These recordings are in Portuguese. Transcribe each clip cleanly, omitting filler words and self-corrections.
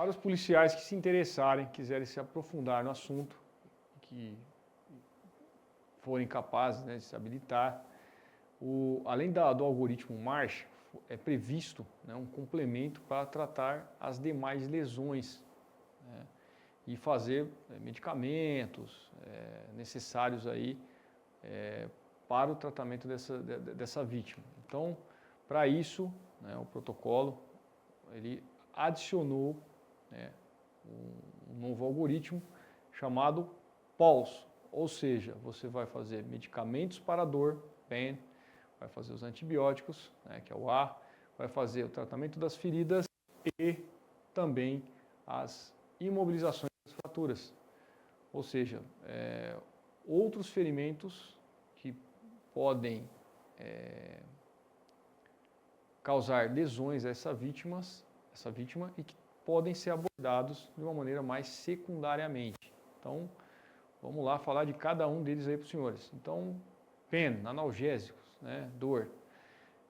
Para os policiais que se interessarem, quiserem se aprofundar no assunto, que forem capazes, né, de se habilitar, além do algoritmo Marsh, é previsto, né, um complemento para tratar as demais lesões, né, e fazer medicamentos necessários aí para o tratamento dessa vítima. Então, para isso, né, o protocolo ele adicionou, né, um novo algoritmo chamado PAUS, ou seja, você vai fazer medicamentos para a dor, PEN, vai fazer os antibióticos, né, que é o A, vai fazer o tratamento das feridas e também as imobilizações das fraturas, ou seja, outros ferimentos que podem causar lesões a essa vítima e que podem ser abordados de uma maneira mais secundariamente. Então, vamos lá falar de cada um deles aí para os senhores. Então, PEN, analgésicos, né, dor.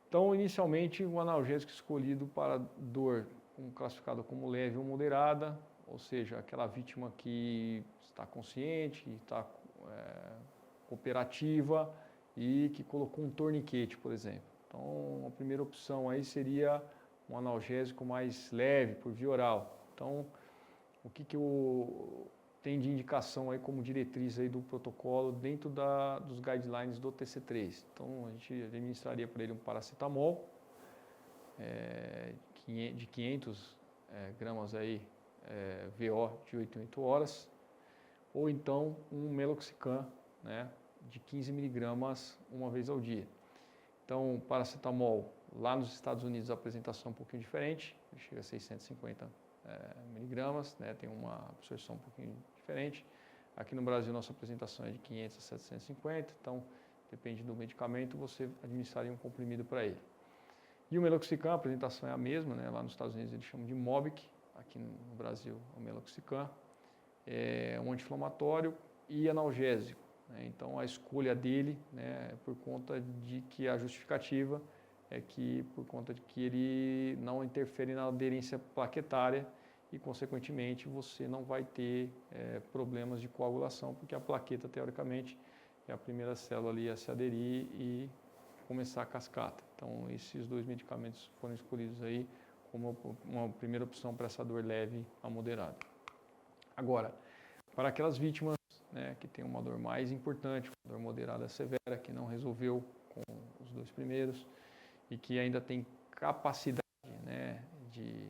Então, inicialmente, o analgésico escolhido para dor, classificado como leve ou moderada, ou seja, aquela vítima que está consciente, que está cooperativa e que colocou um torniquete, por exemplo. Então, a primeira opção aí seria um analgésico mais leve, por via oral. Então, o que eu tenho de indicação aí como diretriz aí do protocolo dentro dos guidelines do TC3? Então, a gente administraria para ele um paracetamol de 500 gramas aí, VO de 8 em 8 horas, ou então um meloxicam, né, de 15 miligramas uma vez ao dia. Então, paracetamol, lá nos Estados Unidos a apresentação é um pouquinho diferente, chega a 650 miligramas, né, tem uma absorção um pouquinho diferente. Aqui no Brasil nossa apresentação é de 500 a 750, então depende do medicamento, você administraria um comprimido para ele. E o meloxicam, a apresentação é a mesma, né, lá nos Estados Unidos eles chamam de Mobic, aqui no Brasil o meloxicam, é um anti-inflamatório e analgésico. Então, a escolha dele, né, é por conta de que a justificativa é que por conta de que ele não interfere na aderência plaquetária e, consequentemente, você não vai ter problemas de coagulação, porque a plaqueta, teoricamente, é a primeira célula ali a se aderir e começar a cascata. Então, esses dois medicamentos foram escolhidos aí como uma primeira opção para essa dor leve a moderada. Agora, para aquelas vítimas, né, que tem uma dor mais importante, uma dor moderada severa, que não resolveu com os dois primeiros e que ainda tem capacidade, né, de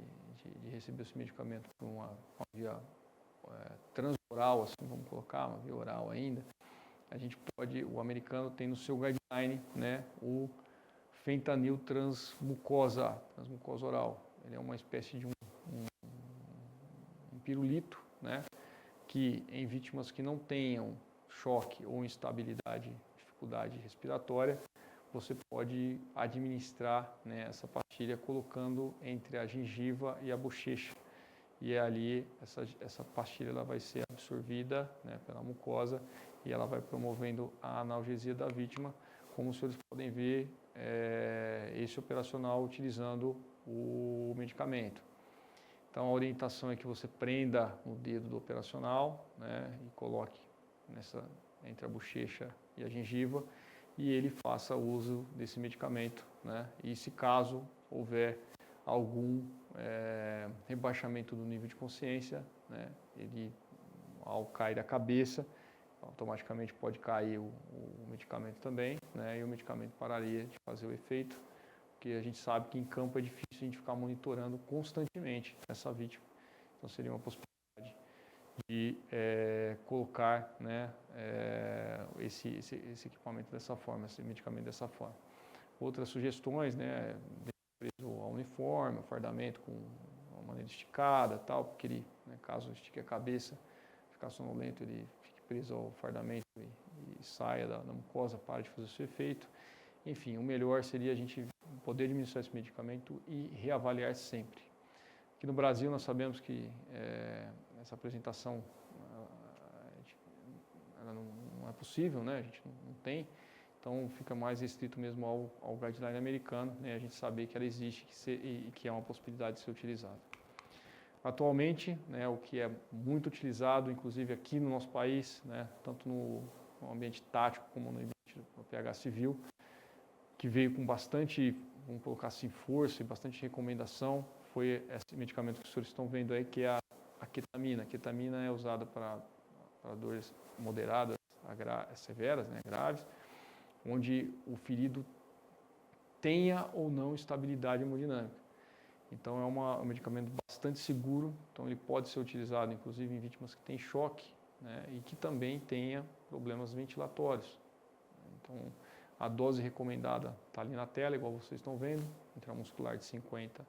receber esse medicamento por uma via transoral, assim, vamos colocar, uma via oral ainda, a gente pode, o americano tem no seu guideline, né, o fentanil transmucosa oral. Ele é uma espécie de um pirulito, né, que em vítimas que não tenham choque ou instabilidade, dificuldade respiratória, você pode administrar, né, essa pastilha colocando entre a gengiva e a bochecha. E ali essa pastilha ela vai ser absorvida, né, pela mucosa e ela vai promovendo a analgesia da vítima, como os senhores podem ver, esse operacional utilizando o medicamento. Então, a orientação é que você prenda no dedo do operacional, né, e coloque entre a bochecha e a gengiva e ele faça uso desse medicamento, né, e se caso houver algum rebaixamento do nível de consciência, né, ele, ao cair a cabeça, automaticamente pode cair o medicamento também, né, e o medicamento pararia de fazer o efeito, porque a gente sabe que em campo é difícil a gente ficar monitorando constantemente essa vítima. Então, seria uma possibilidade de colocar, né, esse equipamento dessa forma, esse medicamento dessa forma. Outras sugestões, né, preso ao uniforme, ao fardamento com uma maneira esticada, tal, porque ele, né, caso estique a cabeça, ficar sonolento, ele fique preso ao fardamento e saia da mucosa, para de fazer o seu efeito. Enfim, o melhor seria a gente poder administrar esse medicamento e reavaliar sempre. Aqui no Brasil nós sabemos que essa apresentação ela não é possível, né? A gente não tem, então fica mais restrito mesmo ao guideline americano, né? A gente saber que ela existe e que é uma possibilidade de ser utilizada. Atualmente, né, o que é muito utilizado, inclusive aqui no nosso país, né, tanto no ambiente tático como no ambiente do PH civil, que veio com bastante, vamos colocar assim, força e bastante recomendação, foi esse medicamento que os senhores estão vendo aí, que é a ketamina. A ketamina é usada para dores moderadas, severas, né, graves, onde o ferido tenha ou não estabilidade hemodinâmica. Então é um medicamento bastante seguro, então ele pode ser utilizado inclusive em vítimas que têm choque, né, e que também tenha problemas ventilatórios. Então a dose recomendada está ali na tela, igual vocês estão vendo, intramuscular de 50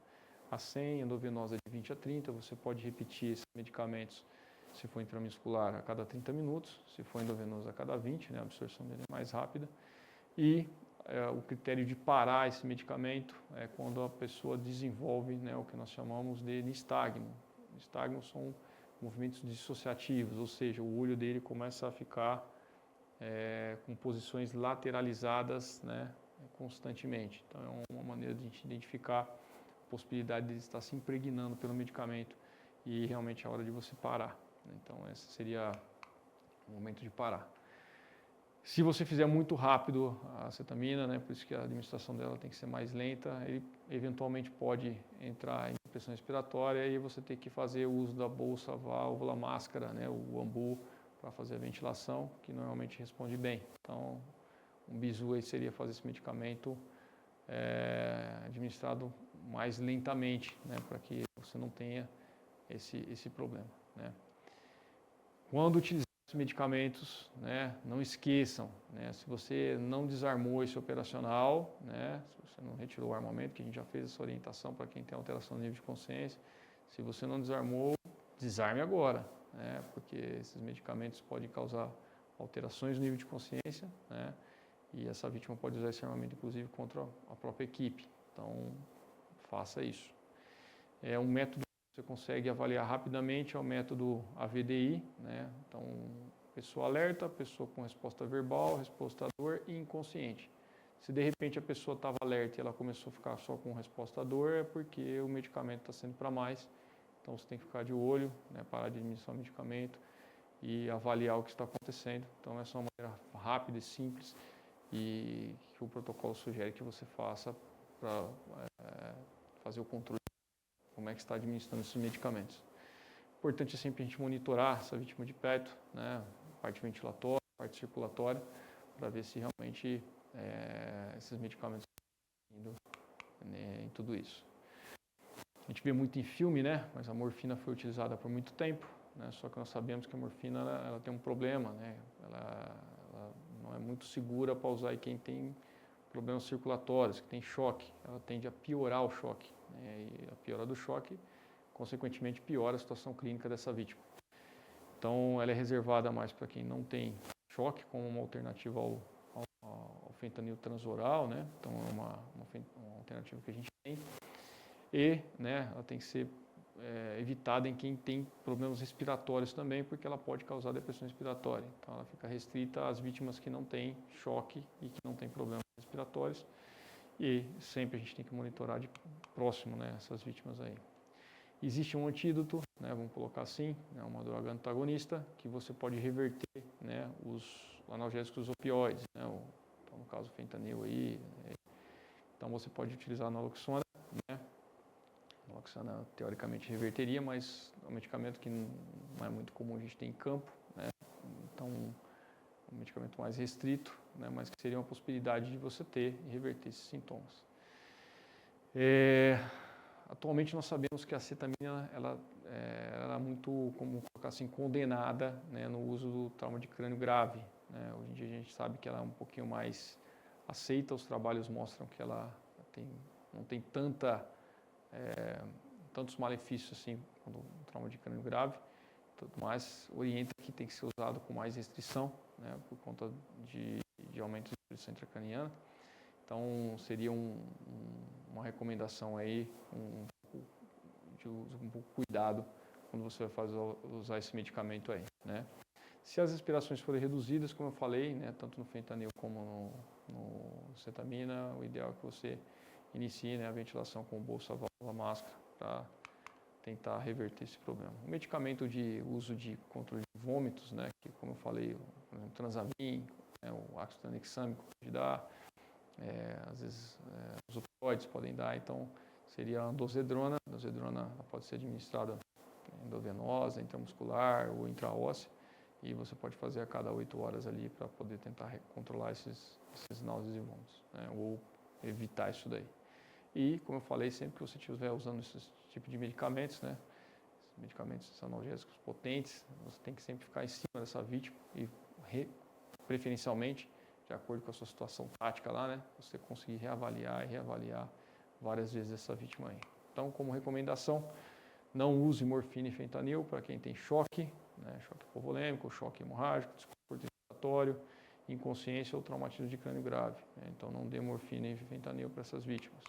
a 100, endovenosa de 20 a 30, você pode repetir esses medicamentos se for intramuscular a cada 30 minutos, se for endovenoso a cada 20, né, a absorção dele é mais rápida. E o critério de parar esse medicamento é quando a pessoa desenvolve, né, o que nós chamamos de nistagmo. Nistagmo são movimentos dissociativos, ou seja, o olho dele começa a ficar com posições lateralizadas, né, constantemente. Então é uma maneira de a gente identificar a possibilidade de ele estar se impregnando pelo medicamento e realmente é a hora de você parar. Então esse seria o momento de parar. Se você fizer muito rápido a acetamina, né, por isso que a administração dela tem que ser mais lenta, ele eventualmente pode entrar em pressão respiratória e você tem que fazer o uso da bolsa, válvula, máscara, né, o ambu, para fazer a ventilação, que normalmente responde bem. Então, um bizu aí seria fazer esse medicamento administrado mais lentamente, né, para que você não tenha esse problema, né. Quando utilizar os medicamentos, né, não esqueçam, né, se você não desarmou esse operacional, né, se você não retirou o armamento, que a gente já fez essa orientação para quem tem alteração no nível de consciência, se você não desarmou, desarme agora, né, porque esses medicamentos podem causar alterações no nível de consciência, né, e essa vítima pode usar esse armamento, inclusive, contra a própria equipe. Então, faça isso. É um método que você consegue avaliar rapidamente, é o método AVDI, né? Então, pessoa alerta, pessoa com resposta verbal, resposta à dor e inconsciente. Se de repente a pessoa estava alerta e ela começou a ficar só com resposta à dor, é porque o medicamento está sendo para mais. Então, você tem que ficar de olho, né? Parar de administrar o medicamento e avaliar o que está acontecendo. Então, essa é uma maneira rápida e simples e que o protocolo sugere que você faça para fazer o controle de como é que está administrando esses medicamentos. O importante é sempre a gente monitorar essa vítima de perto, né, parte ventilatória, parte circulatória, para ver se realmente esses medicamentos estão indo, né, em tudo isso. A gente vê muito em filme, né, mas a morfina foi utilizada por muito tempo, né, só que nós sabemos que a morfina ela tem um problema, né, ela não é muito segura para usar em quem tem problemas circulatórios, que tem choque, ela tende a piorar o choque, né, e a piora do choque, consequentemente, piora a situação clínica dessa vítima. Então, ela é reservada mais para quem não tem choque, como uma alternativa ao fentanil transoral, né, então é uma alternativa que a gente tem, e, né, ela tem que ser evitada em quem tem problemas respiratórios também, porque ela pode causar depressão respiratória. Então, ela fica restrita às vítimas que não têm choque e que não têm problemas respiratórios. E sempre a gente tem que monitorar de próximo, né, essas vítimas aí. Existe um antídoto, né, vamos colocar assim, né, uma droga antagonista, que você pode reverter, né, os analgésicos opioides, né, então, no caso o fentanil aí. Então, você pode utilizar a naloxona, né. A naloxona teoricamente reverteria, mas é um medicamento que não é muito comum a gente ter em campo, né? Então é um medicamento mais restrito, né? Mas que seria uma possibilidade de você ter e reverter esses sintomas. Atualmente nós sabemos que a acetamina ela é muito, como colocar assim, condenada, né, no uso do trauma de crânio grave, né? Hoje em dia a gente sabe que ela é um pouquinho mais aceita, os trabalhos mostram que ela não tem tantos malefícios assim quando o trauma de crânio grave, mas orienta que tem que ser usado com mais restrição, né, por conta de aumento de pressão intracraniana. Então seria uma recomendação aí de um pouco cuidado quando você vai usar esse medicamento aí, né. Se as respirações forem reduzidas, como eu falei, né, tanto no fentanil como no cetamina, o ideal é que você inicie, né, a ventilação com bolsa, válvula, máscara, para tentar reverter esse problema. O medicamento de uso de controle de vômitos, né, que como eu falei, o Transamin, né, o ácido tranexâmico pode dar, às vezes os opioides podem dar, então seria a dozedrona. A dozedrona pode ser administrada endovenosa, intramuscular ou intraóssea, e você pode fazer a cada 8 horas ali para poder tentar controlar esses náuseas e vômitos, né, ou evitar isso daí. E, como eu falei, sempre que você estiver usando esse tipo de medicamentos, né, medicamentos analgésicos potentes, você tem que sempre ficar em cima dessa vítima e, preferencialmente, de acordo com a sua situação tática lá, né, você conseguir reavaliar e reavaliar várias vezes essa vítima aí. Então, como recomendação, não use morfina e fentanil para quem tem choque, né, choque hipovolêmico, choque hemorrágico, desconforto respiratório, inconsciência ou traumatismo de crânio grave. Né, então, não dê morfina e fentanil para essas vítimas.